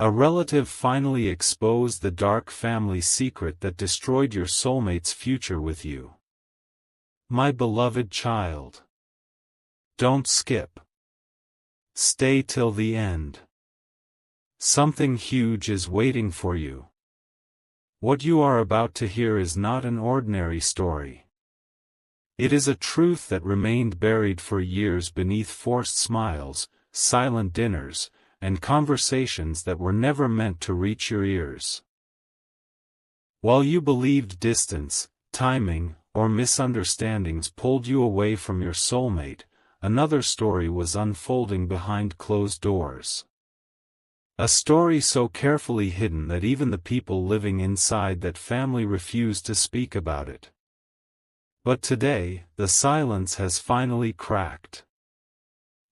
A relative finally exposed the dark family secret that destroyed your soulmate's future with you. My beloved child. Don't skip. Stay till the end. Something huge is waiting for you. What you are about to hear is not an ordinary story. It is a truth that remained buried for years beneath forced smiles, silent dinners, and conversations that were never meant to reach your ears. While you believed distance, timing, or misunderstandings pulled you away from your soulmate, another story was unfolding behind closed doors. A story so carefully hidden that even the people living inside that family refused to speak about it. But today, the silence has finally cracked.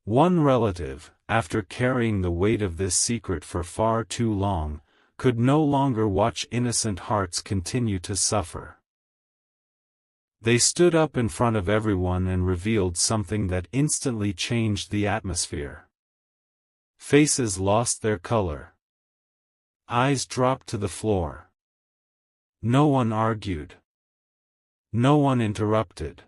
One relative, after carrying the weight of this secret for far too long, could no longer watch innocent hearts continue to suffer. They stood up in front of everyone and revealed something that instantly changed the atmosphere. Faces lost their color. Eyes dropped to the floor. No one argued. No one interrupted.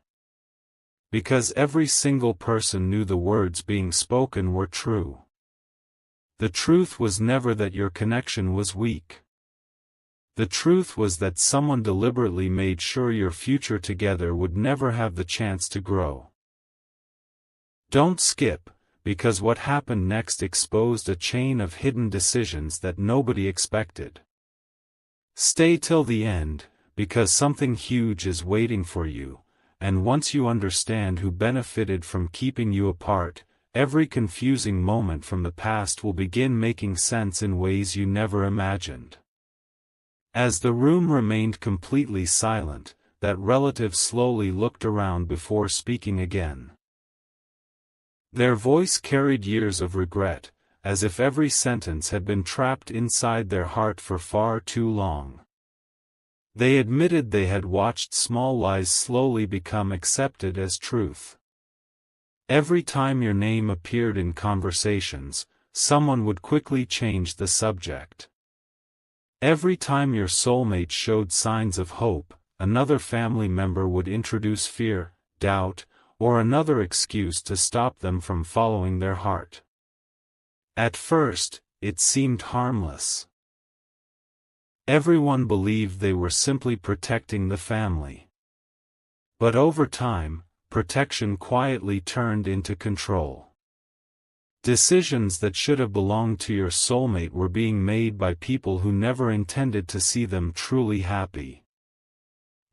Because every single person knew the words being spoken were true. The truth was never that your connection was weak. The truth was that someone deliberately made sure your future together would never have the chance to grow. Don't skip, because what happened next exposed a chain of hidden decisions that nobody expected. Stay till the end, because something huge is waiting for you, and once you understand who benefited from keeping you apart, every confusing moment from the past will begin making sense in ways you never imagined. As the room remained completely silent, that relative slowly looked around before speaking again. Their voice carried years of regret, as if every sentence had been trapped inside their heart for far too long. They admitted they had watched small lies slowly become accepted as truth. Every time your name appeared in conversations, someone would quickly change the subject. Every time your soulmate showed signs of hope, another family member would introduce fear, doubt, or another excuse to stop them from following their heart. At first, it seemed harmless. Everyone believed they were simply protecting the family. But over time, protection quietly turned into control. Decisions that should have belonged to your soulmate were being made by people who never intended to see them truly happy.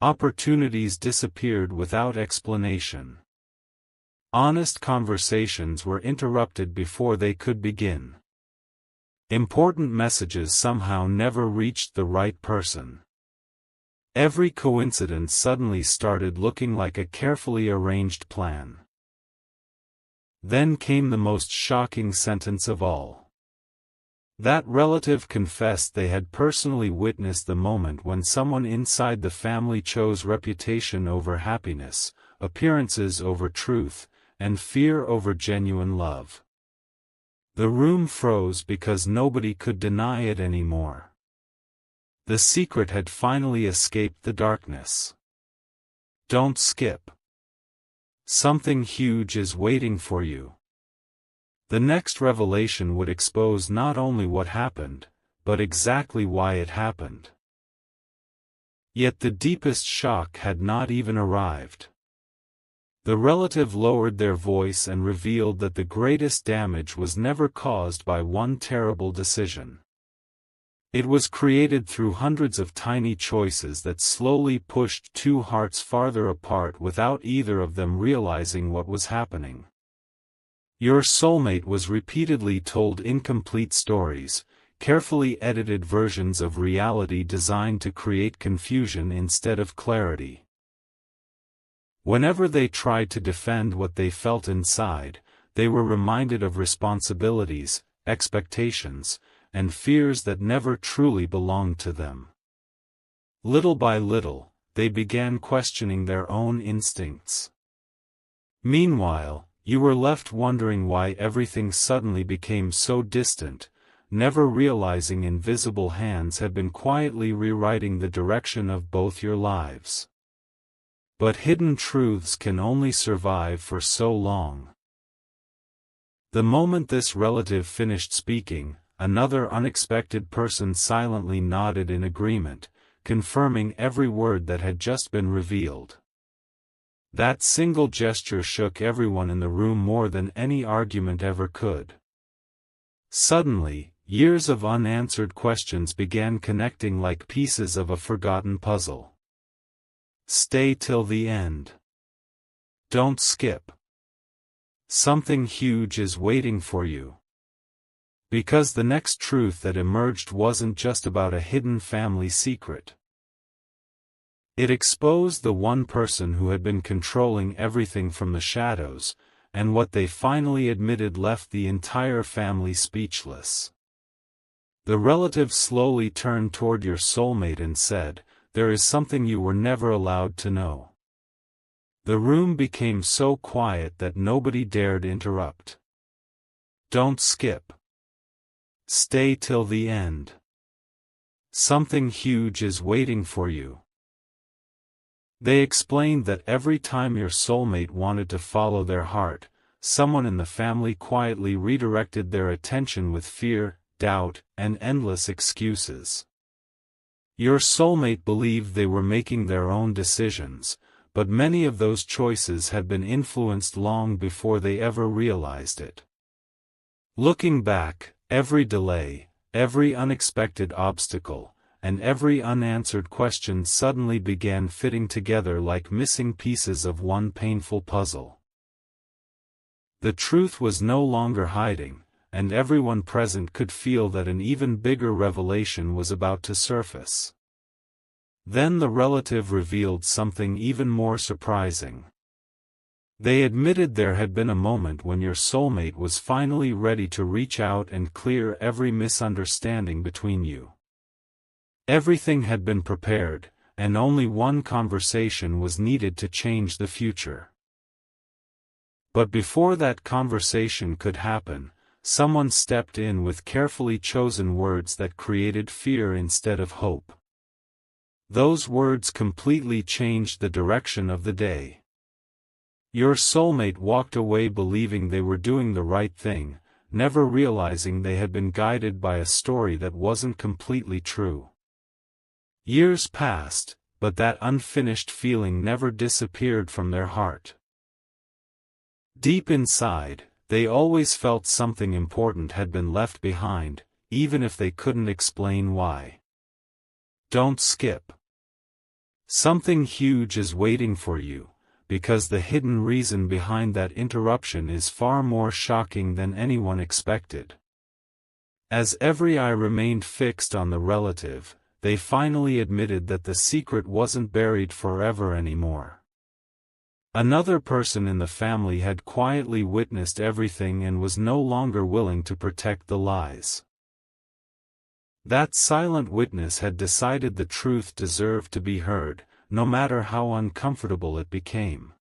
Opportunities disappeared without explanation. Honest conversations were interrupted before they could begin. Important messages somehow never reached the right person. Every coincidence suddenly started looking like a carefully arranged plan. Then came the most shocking sentence of all. That relative confessed they had personally witnessed the moment when someone inside the family chose reputation over happiness, appearances over truth, and fear over genuine love. The room froze because nobody could deny it anymore. The secret had finally escaped the darkness. Don't skip. Something huge is waiting for you. The next revelation would expose not only what happened, but exactly why it happened. Yet the deepest shock had not even arrived. The relative lowered their voice and revealed that the greatest damage was never caused by one terrible decision. It was created through hundreds of tiny choices that slowly pushed two hearts farther apart without either of them realizing what was happening. Your soulmate was repeatedly told incomplete stories, carefully edited versions of reality designed to create confusion instead of clarity. Whenever they tried to defend what they felt inside, they were reminded of responsibilities, expectations, and fears that never truly belonged to them. Little by little, they began questioning their own instincts. Meanwhile, you were left wondering why everything suddenly became so distant, never realizing invisible hands had been quietly rewriting the direction of both your lives. But hidden truths can only survive for so long. The moment this relative finished speaking, another unexpected person silently nodded in agreement, confirming every word that had just been revealed. That single gesture shook everyone in the room more than any argument ever could. Suddenly, years of unanswered questions began connecting like pieces of a forgotten puzzle. Stay till the end. Don't skip. Something huge is waiting for you. Because the next truth that emerged wasn't just about a hidden family secret. It exposed the one person who had been controlling everything from the shadows, and what they finally admitted left the entire family speechless. The relative slowly turned toward your soulmate and said, "There is something you were never allowed to know." The room became so quiet that nobody dared interrupt. Don't skip. Stay till the end. Something huge is waiting for you. They explained that every time your soulmate wanted to follow their heart, someone in the family quietly redirected their attention with fear, doubt, and endless excuses. Your soulmate believed they were making their own decisions, but many of those choices had been influenced long before they ever realized it. Looking back, every delay, every unexpected obstacle, and every unanswered question suddenly began fitting together like missing pieces of one painful puzzle. The truth was no longer hiding, and everyone present could feel that an even bigger revelation was about to surface. Then the relative revealed something even more surprising. They admitted there had been a moment when your soulmate was finally ready to reach out and clear every misunderstanding between you. Everything had been prepared, and only one conversation was needed to change the future. But before that conversation could happen, someone stepped in with carefully chosen words that created fear instead of hope. Those words completely changed the direction of the day. Your soulmate walked away believing they were doing the right thing, never realizing they had been guided by a story that wasn't completely true. Years passed, but that unfinished feeling never disappeared from their heart. Deep inside, they always felt something important had been left behind, even if they couldn't explain why. Don't skip. Something huge is waiting for you, because the hidden reason behind that interruption is far more shocking than anyone expected. As every eye remained fixed on the relative, they finally admitted that the secret wasn't buried forever anymore. Another person in the family had quietly witnessed everything and was no longer willing to protect the lies. That silent witness had decided the truth deserved to be heard, no matter how uncomfortable it became.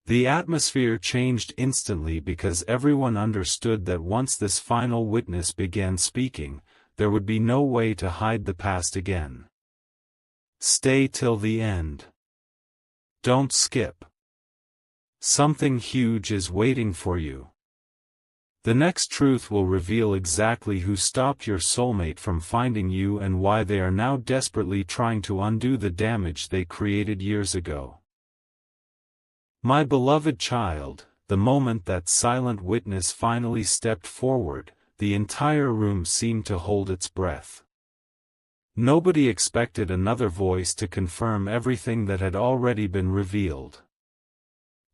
The atmosphere changed instantly because everyone understood that once this final witness began speaking, there would be no way to hide the past again. Stay till the end. Don't skip. Something huge is waiting for you. The next truth will reveal exactly who stopped your soulmate from finding you and why they are now desperately trying to undo the damage they created years ago. My beloved child, the moment that silent witness finally stepped forward, the entire room seemed to hold its breath. Nobody expected another voice to confirm everything that had already been revealed.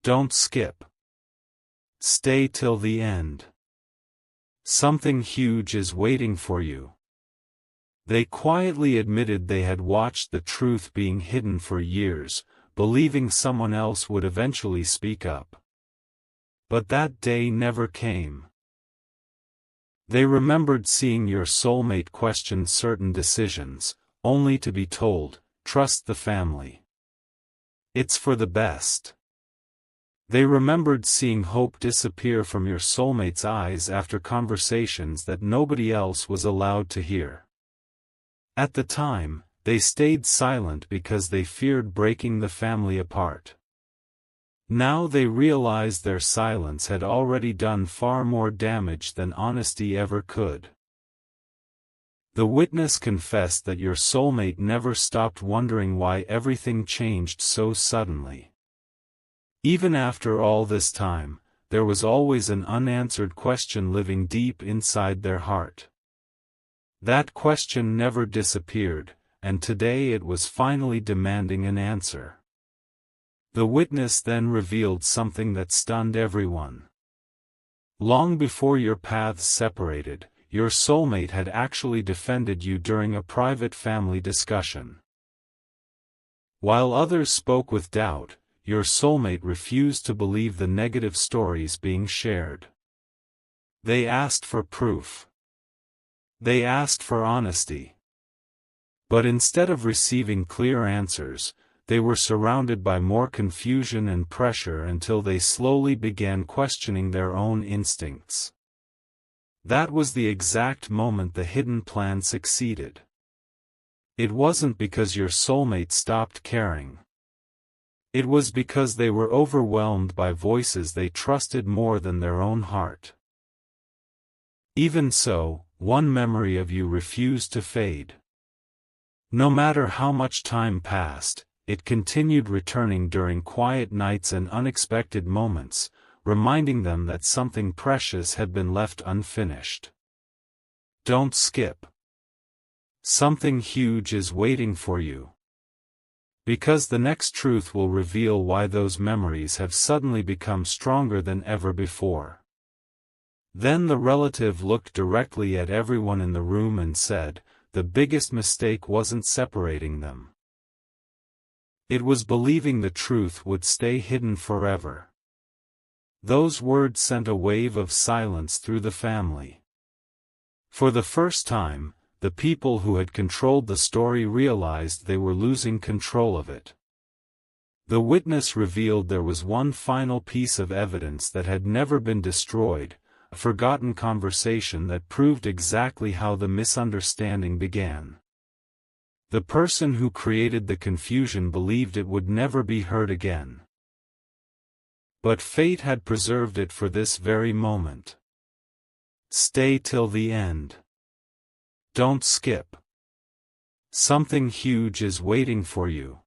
Don't skip. Stay till the end. Something huge is waiting for you. They quietly admitted they had watched the truth being hidden for years, believing someone else would eventually speak up. But that day never came. They remembered seeing your soulmate question certain decisions, only to be told, "Trust the family. It's for the best." They remembered seeing hope disappear from your soulmate's eyes after conversations that nobody else was allowed to hear. At the time, they stayed silent because they feared breaking the family apart. Now they realized their silence had already done far more damage than honesty ever could. The witness confessed that your soulmate never stopped wondering why everything changed so suddenly. Even after all this time, there was always an unanswered question living deep inside their heart. That question never disappeared, and today it was finally demanding an answer. The witness then revealed something that stunned everyone. Long before your paths separated, your soulmate had actually defended you during a private family discussion. While others spoke with doubt, your soulmate refused to believe the negative stories being shared. They asked for proof. They asked for honesty. But instead of receiving clear answers, they were surrounded by more confusion and pressure until they slowly began questioning their own instincts. That was the exact moment the hidden plan succeeded. It wasn't because your soulmate stopped caring. It was because they were overwhelmed by voices they trusted more than their own heart. Even so, one memory of you refused to fade. No matter how much time passed, it continued returning during quiet nights and unexpected moments, reminding them that something precious had been left unfinished. Don't skip. Something huge is waiting for you. Because the next truth will reveal why those memories have suddenly become stronger than ever before. Then the relative looked directly at everyone in the room and said, the biggest mistake wasn't separating them. It was believing the truth would stay hidden forever. Those words sent a wave of silence through the family. For the first time, the people who had controlled the story realized they were losing control of it. The witness revealed there was one final piece of evidence that had never been destroyed, a forgotten conversation that proved exactly how the misunderstanding began. The person who created the confusion believed it would never be heard again. But fate had preserved it for this very moment. Stay till the end. Don't skip. Something huge is waiting for you.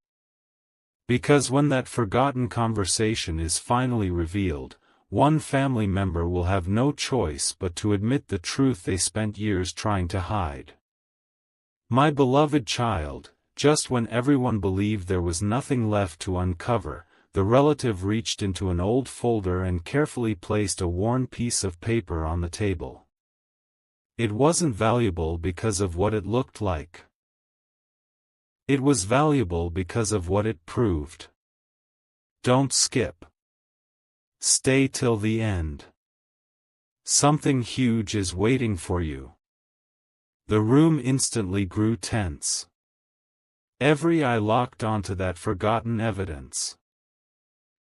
Because when that forgotten conversation is finally revealed, one family member will have no choice but to admit the truth they spent years trying to hide. My beloved child, just when everyone believed there was nothing left to uncover, the relative reached into an old folder and carefully placed a worn piece of paper on the table. It wasn't valuable because of what it looked like. It was valuable because of what it proved. Don't skip. Stay till the end. Something huge is waiting for you. The room instantly grew tense. Every eye locked onto that forgotten evidence.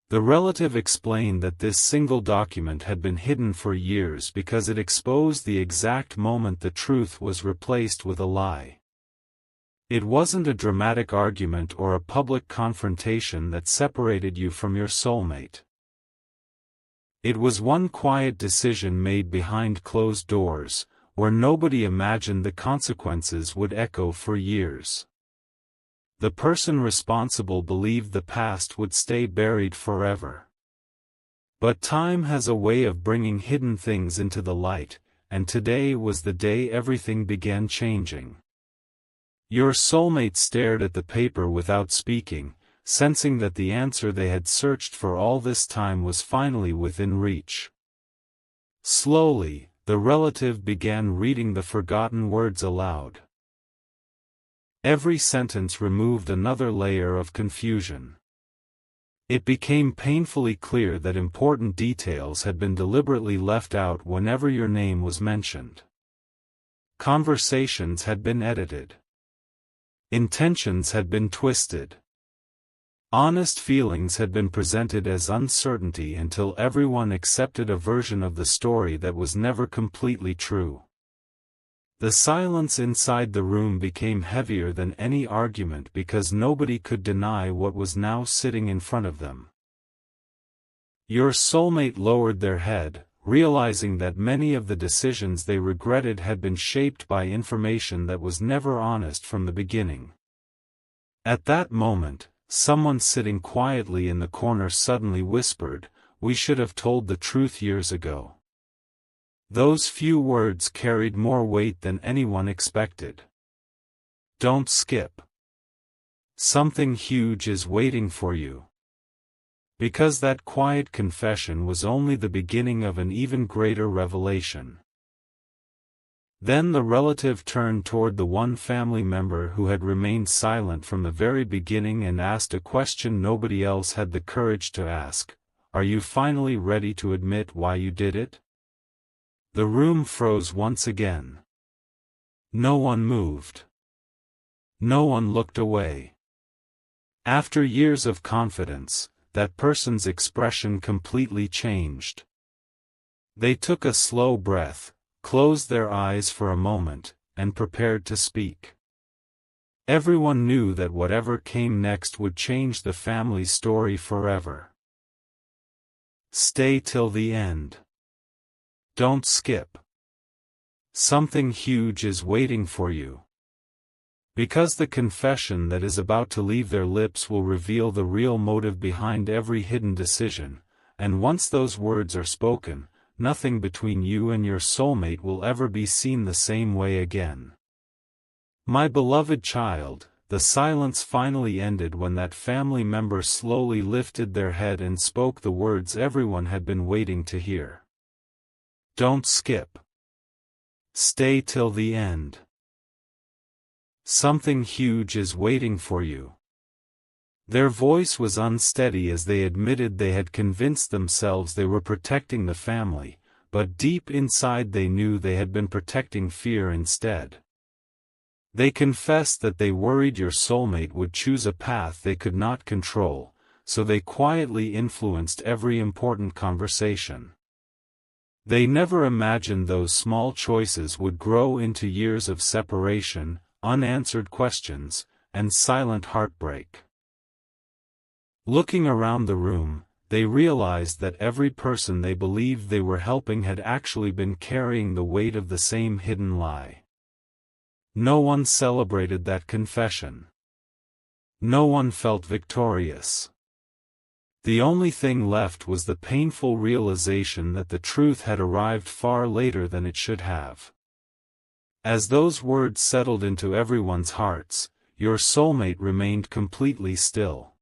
The relative explained that this single document had been hidden for years because it exposed the exact moment the truth was replaced with a lie. It wasn't a dramatic argument or a public confrontation that separated you from your soulmate. It was one quiet decision made behind closed doors, where nobody imagined the consequences would echo for years. The person responsible believed the past would stay buried forever. But time has a way of bringing hidden things into the light, and today was the day everything began changing. Your soulmate stared at the paper without speaking, sensing that the answer they had searched for all this time was finally within reach. Slowly, the relative began reading the forgotten words aloud. Every sentence removed another layer of confusion. It became painfully clear that important details had been deliberately left out whenever your name was mentioned. Conversations had been edited. Intentions had been twisted. Honest feelings had been presented as uncertainty until everyone accepted a version of the story that was never completely true. The silence inside the room became heavier than any argument because nobody could deny what was now sitting in front of them. Your soulmate lowered their head, realizing that many of the decisions they regretted had been shaped by information that was never honest from the beginning. At that moment, someone sitting quietly in the corner suddenly whispered, "We should have told the truth years ago." Those few words carried more weight than anyone expected. Don't skip. Something huge is waiting for you. Because that quiet confession was only the beginning of an even greater revelation. Then the relative turned toward the one family member who had remained silent from the very beginning and asked a question nobody else had the courage to ask. "Are you finally ready to admit why you did it?" The room froze once again. No one moved. No one looked away. After years of confidence, that person's expression completely changed. They took a slow breath, closed their eyes for a moment, and prepared to speak. Everyone knew that whatever came next would change the family story forever. Stay till the end. Don't skip. Something huge is waiting for you. Because the confession that is about to leave their lips will reveal the real motive behind every hidden decision, and once those words are spoken, nothing between you and your soulmate will ever be seen the same way again. My beloved child, the silence finally ended when that family member slowly lifted their head and spoke the words everyone had been waiting to hear. Don't skip. Stay till the end. Something huge is waiting for you. Their voice was unsteady as they admitted they had convinced themselves they were protecting the family, but deep inside they knew they had been protecting fear instead. They confessed that they worried your soulmate would choose a path they could not control, so they quietly influenced every important conversation. They never imagined those small choices would grow into years of separation, unanswered questions, and silent heartbreak. Looking around the room, they realized that every person they believed they were helping had actually been carrying the weight of the same hidden lie. No one celebrated that confession. No one felt victorious. The only thing left was the painful realization that the truth had arrived far later than it should have. As those words settled into everyone's hearts, your soulmate remained completely still.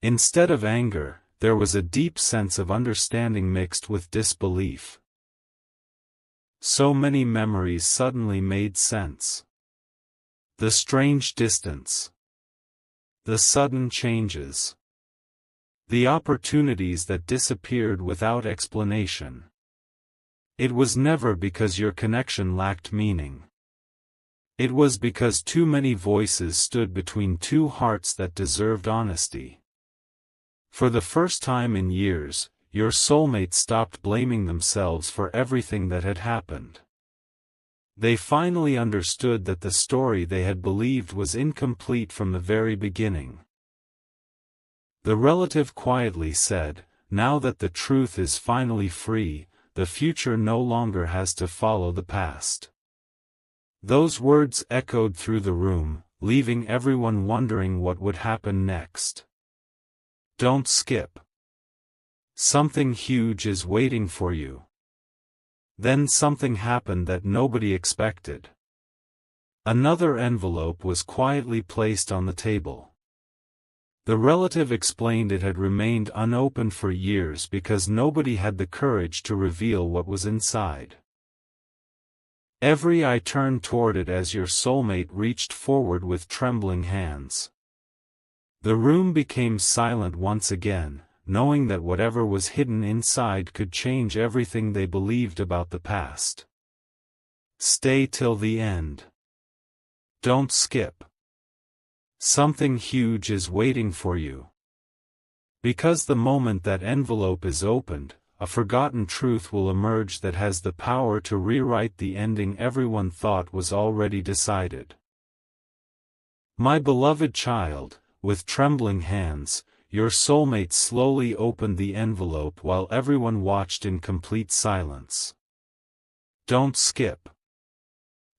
Instead of anger, there was a deep sense of understanding mixed with disbelief. So many memories suddenly made sense. The strange distance. The sudden changes. The opportunities that disappeared without explanation. It was never because your connection lacked meaning. It was because too many voices stood between two hearts that deserved honesty. For the first time in years, your soulmate stopped blaming themselves for everything that had happened. They finally understood that the story they had believed was incomplete from the very beginning. The relative quietly said, "Now that the truth is finally free, the future no longer has to follow the past." Those words echoed through the room, leaving everyone wondering what would happen next. Don't skip. Something huge is waiting for you. Then something happened that nobody expected. Another envelope was quietly placed on the table. The relative explained it had remained unopened for years because nobody had the courage to reveal what was inside. Every eye turned toward it as your soulmate reached forward with trembling hands. The room became silent once again, knowing that whatever was hidden inside could change everything they believed about the past. Stay till the end. Don't skip. Something huge is waiting for you. Because the moment that envelope is opened, a forgotten truth will emerge that has the power to rewrite the ending everyone thought was already decided. My beloved child, with trembling hands, your soulmate slowly opened the envelope while everyone watched in complete silence. Don't skip.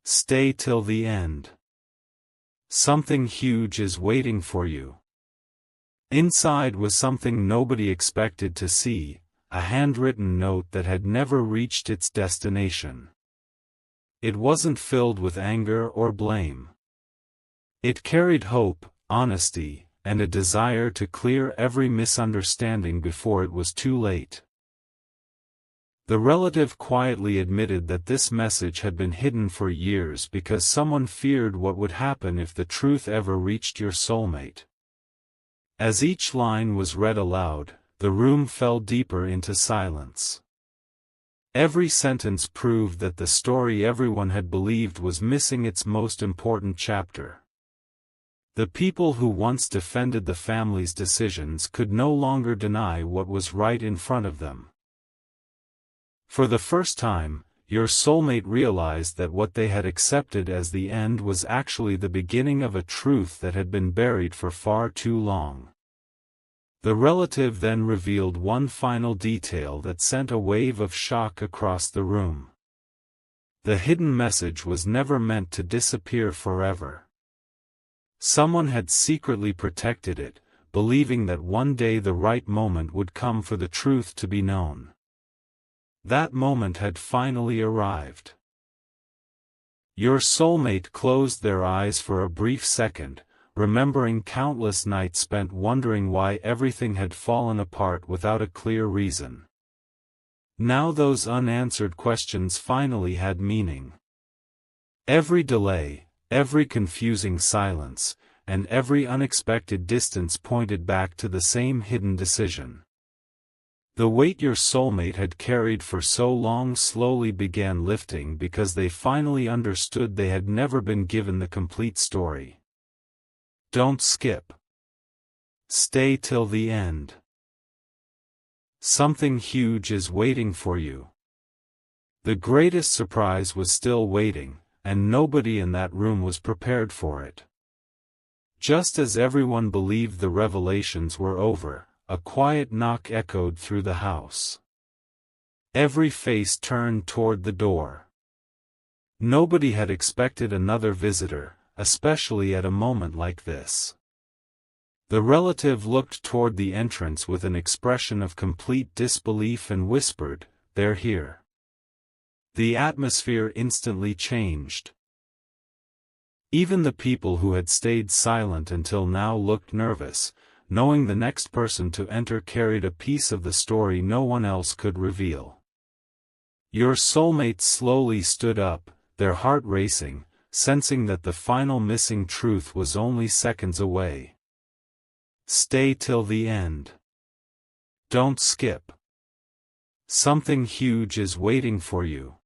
Stay till the end. Something huge is waiting for you. Inside was something nobody expected to see, a handwritten note that had never reached its destination. It wasn't filled with anger or blame. It carried hope, honesty, and a desire to clear every misunderstanding before it was too late. The relative quietly admitted that this message had been hidden for years because someone feared what would happen if the truth ever reached your soulmate. As each line was read aloud, the room fell deeper into silence. Every sentence proved that the story everyone had believed was missing its most important chapter. The people who once defended the family's decisions could no longer deny what was right in front of them. For the first time, your soulmate realized that what they had accepted as the end was actually the beginning of a truth that had been buried for far too long. The relative then revealed one final detail that sent a wave of shock across the room. The hidden message was never meant to disappear forever. Someone had secretly protected it, believing that one day the right moment would come for the truth to be known. That moment had finally arrived. Your soulmate closed their eyes for a brief second, remembering countless nights spent wondering why everything had fallen apart without a clear reason. Now those unanswered questions finally had meaning. Every delay, every confusing silence, and every unexpected distance pointed back to the same hidden decision. The weight your soulmate had carried for so long slowly began lifting because they finally understood they had never been given the complete story. Don't skip. Stay till the end. Something huge is waiting for you. The greatest surprise was still waiting, and nobody in that room was prepared for it. Just as everyone believed the revelations were over, a quiet knock echoed through the house. Every face turned toward the door. Nobody had expected another visitor, especially at a moment like this. The relative looked toward the entrance with an expression of complete disbelief and whispered, "They're here." The atmosphere instantly changed. Even the people who had stayed silent until now looked nervous, knowing the next person to enter carried a piece of the story no one else could reveal. Your soulmate slowly stood up, their heart racing, sensing that the final missing truth was only seconds away. Stay till the end. Don't skip. Something huge is waiting for you.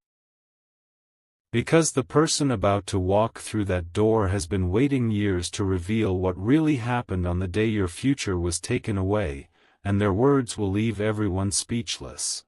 Because the person about to walk through that door has been waiting years to reveal what really happened on the day your future was taken away, and their words will leave everyone speechless.